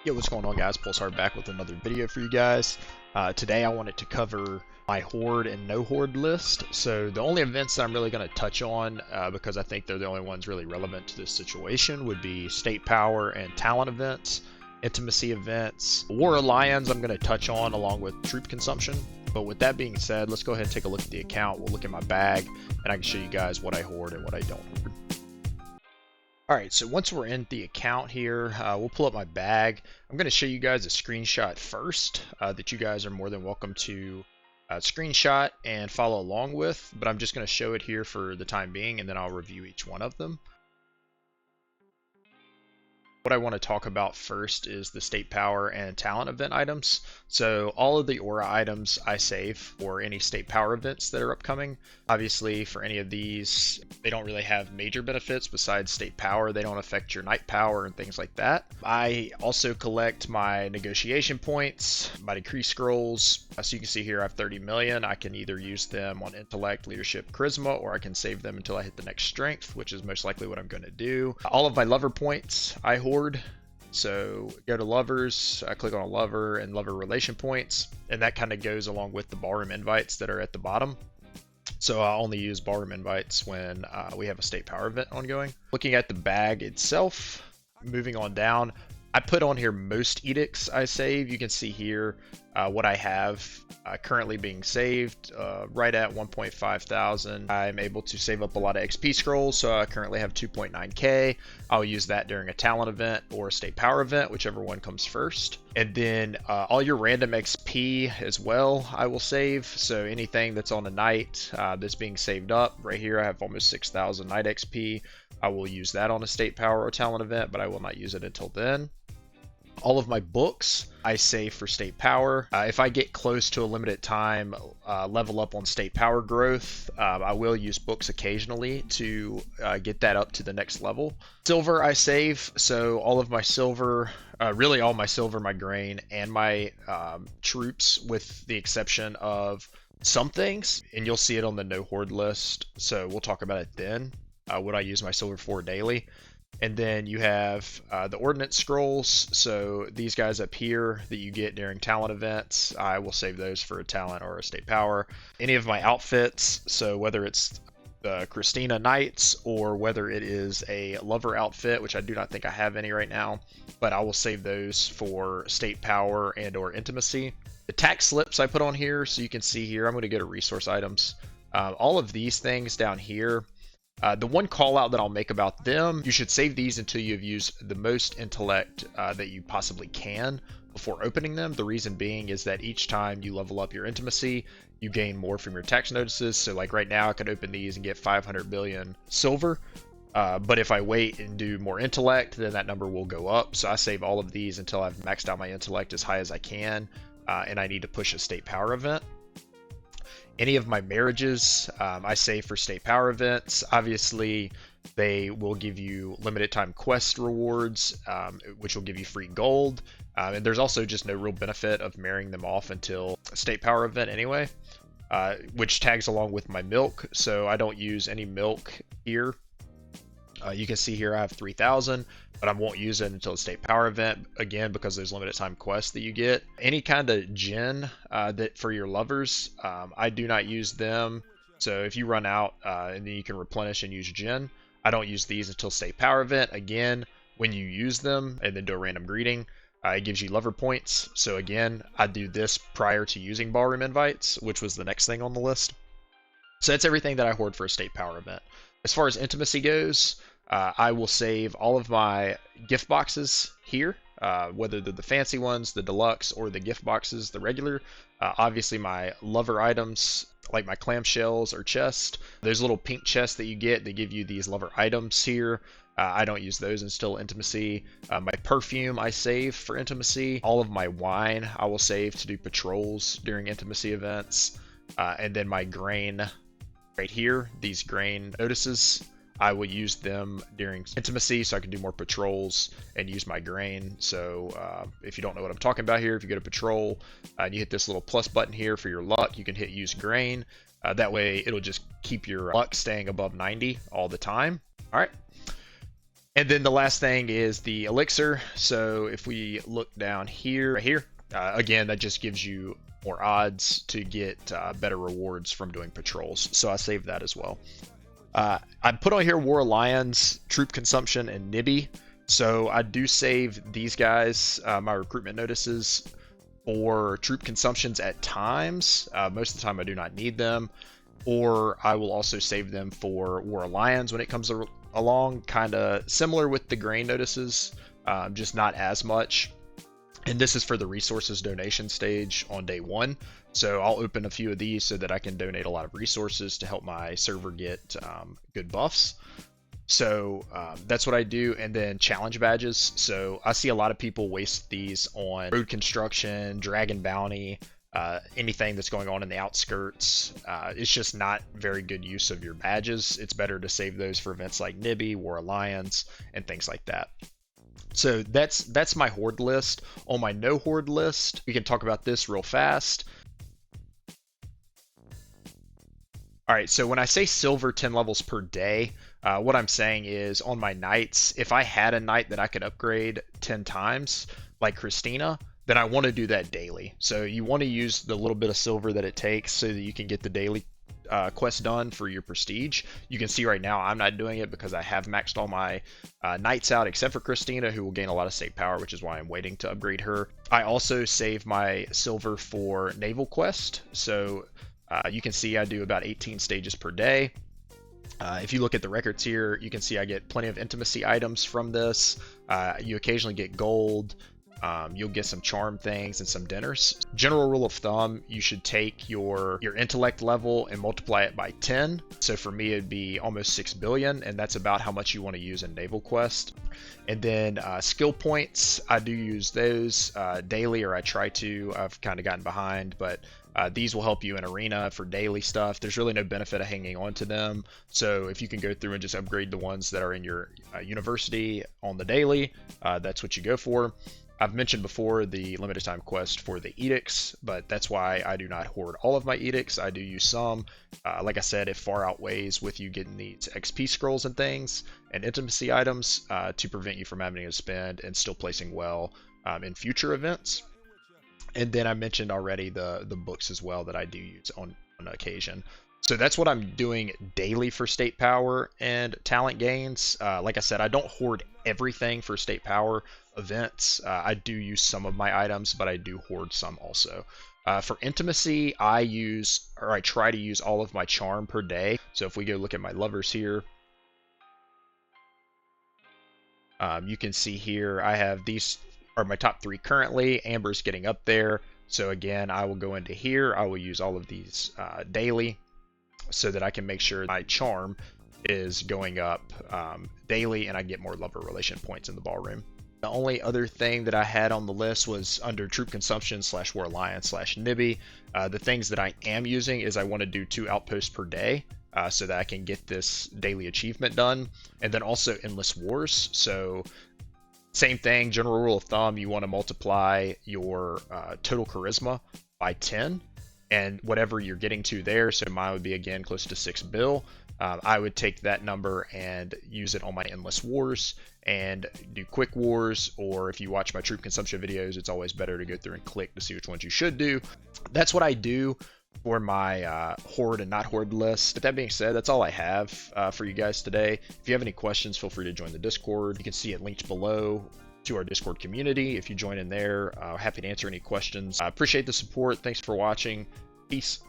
Yo, what's going on, guys? Pulsar back with another video for you guys. Today I wanted to cover my Hoard and No Hoard list. So the only events that I'm really going to touch on, because I think they're the only ones really relevant to this situation, would be state power and talent events, intimacy events. War of Lions I'm going to touch on along with troop consumption. But with that being said, let's go ahead and take a look at the account. We'll look at my bag, and I can show you guys what I hoard and what I don't hoard. Alright, so once we're in the account here, we'll pull up my bag. I'm going to show you guys a screenshot first that you guys are more than welcome to screenshot and follow along with, but I'm just going to show it here for the time being, and then I'll review each one of them. What I want to talk about first is the state power and talent event items. So all of the aura items I save for any state power events that are upcoming. Obviously for any of these, they don't really have major benefits besides state power. They don't affect your night power and things like that. I also collect my negotiation points, my decree scrolls. So you can see here I have 30 million. I can either use them on intellect, leadership, charisma, or I can save them until I hit the next strength, which is most likely what I'm going to do. All of my lover points I hoard. So go to lovers, click on a lover and lover relation points, and that kind of goes along with the ballroom invites that are at the bottom. So I only use ballroom invites when we have a state power event ongoing. Looking at the bag itself, moving on down, I put on here most edicts I save. You can see here what I have currently being saved, right at 1.5 thousand. I'm able to save up a lot of XP scrolls, so I currently have 2.9k. I'll use that during a talent event or a state power event, whichever one comes first. And then all your random XP as well I will save. So anything that's on a night that's being saved up, right here I have almost 6,000 night XP. I will use that on a state power or talent event, but I will not use it until then. All of my books I save for state power. If I get close to a limited time level up on state power growth, I will use books occasionally to get that up to the next level. Silver I save, so all of my silver, really all my silver, my grain, and my troops, with the exception of some things, and you'll see it on the no hoard list, so we'll talk about it then, what I use my silver for daily. And then you have the ordnance scrolls, so these guys up here that you get during talent events, I will save those for a talent or a state power. Any of my outfits, so whether it's the Christina Knights or whether it is a lover outfit, which I do not think I have any right now, but I will save those for state power and or intimacy. The tax slips I put on here, so you can see here, I'm going to go to resource items. All of these things down here, the one call out that I'll make about them, you should save these until you've used the most intellect that you possibly can before opening them. The reason being is that each time you level up your intimacy, you gain more from your tax notices. So like right now I could open these and get 500 billion silver. But if I wait and do more intellect, then that number will go up. So I save all of these until I've maxed out my intellect as high as I can, and I need to push a state power event. Any of my marriages I save for state power events. Obviously, they will give you limited time quest rewards, which will give you free gold. And there's also just no real benefit of marrying them off until a state power event anyway, which tags along with my milk. So I don't use any milk here. You can see here I have 3,000, but I won't use it until the state power event, again, because there's limited time quests that you get. Any kind of gin that for your lovers, I do not use them. So if you run out and then you can replenish and use gin, I don't use these until state power event. Again, when you use them and then do a random greeting, it gives you lover points. So again, I do this prior to using ballroom invites, which was the next thing on the list. So that's everything that I hoard for a state power event. As far as intimacy goes, I will save all of my gift boxes here, whether they're the fancy ones, the deluxe, or the gift boxes, the regular. Obviously my lover items, like my clamshells or chest, there's little pink chests that you get. They give you these lover items here. I don't use those until intimacy. My perfume I save for intimacy. All of my wine I will save to do patrols during intimacy events. And then my grain right here, these grain notices, I will use them during intimacy so I can do more patrols and use my grain. So if you don't know what I'm talking about here, if you go to patrol and you hit this little plus button here for your luck, you can hit use grain. That way it'll just keep your luck staying above 90 all the time. All right. And then the last thing is the elixir. So if we look down here, right here, again, that just gives you more odds to get better rewards from doing patrols. So I saved that as well. I put on here War Lions, Troop Consumption, and Nibby. So I do save these guys, my recruitment notices, for troop consumptions at times. Most of the time I do not need them. Or I will also save them for War Lions when it comes along, kind of similar with the grain notices, just not as much. And this is for the resources donation stage on day 1. So I'll open a few of these so that I can donate a lot of resources to help my server get good buffs. So that's what I do. And then challenge badges. So I see a lot of people waste these on road construction, dragon bounty, anything that's going on in the outskirts. It's just not very good use of your badges. It's better to save those for events like Nibby, War Alliance, and things like that. So that's my hoard list. On my no hoard list, we can talk about this real fast. All right, so when I say silver 10 levels per day, what I'm saying is on my knights, if I had a knight that I could upgrade 10 times, like Christina, then I want to do that daily. So you want to use the little bit of silver that it takes so that you can get the daily quest done for your prestige. You can see right now I'm not doing it because I have maxed all my knights out except for Christina, who will gain a lot of state power, which is why I'm waiting to upgrade her. I also save my silver for naval quest. So you can see I do about 18 stages per day. If you look at the records here, you can see I get plenty of intimacy items from this. You occasionally get gold. You'll get some charm things and some dinners. General rule of thumb, you should take your intellect level and multiply it by 10. So for me, it'd be almost 6 billion, and that's about how much you want to use in Naval Quest. And then skill points, I do use those daily, or I try to. I've kind of gotten behind, but these will help you in arena for daily stuff. There's really no benefit of hanging on to them. So if you can go through and just upgrade the ones that are in your university on the daily, that's what you go for. I've mentioned before the limited time quest for the edicts, but that's why I do not hoard all of my edicts. I do use some. Like I said, it far outweighs with you getting these XP scrolls and things and intimacy items to prevent you from having to spend and still placing well in future events. And then I mentioned already the books as well that I do use on occasion. So that's what I'm doing daily for state power and talent gains. Like I said, I don't hoard everything for state power events. I do use some of my items, but I do hoard some also. For intimacy, I try to use all of my charm per day. So if we go look at my lovers here, you can see here I have these are my top 3 currently. Amber's getting up there. So again, I will go into here. I will use all of these daily so that I can make sure my charm is going up daily and I get more lover relation points in the ballroom. The only other thing that I had on the list was under troop consumption / War Alliance / Nibby. The things that I am using is I want to do 2 outposts per day so that I can get this daily achievement done. And then also endless wars. So same thing, general rule of thumb, you want to multiply your total charisma by 10 and whatever you're getting to there. So mine would be again close to 6 bill. I would take that number and use it on my endless wars and do quick wars, or if you watch my troop consumption videos, it's always better to go through and click to see which ones you should do. That's what I do for my hoard and not hoard list. With that being said, that's all I have for you guys today. If you have any questions, feel free to join the Discord. You can see it linked below to our Discord community. If you join in there, happy to answer any questions. I appreciate the support. Thanks for watching. Peace.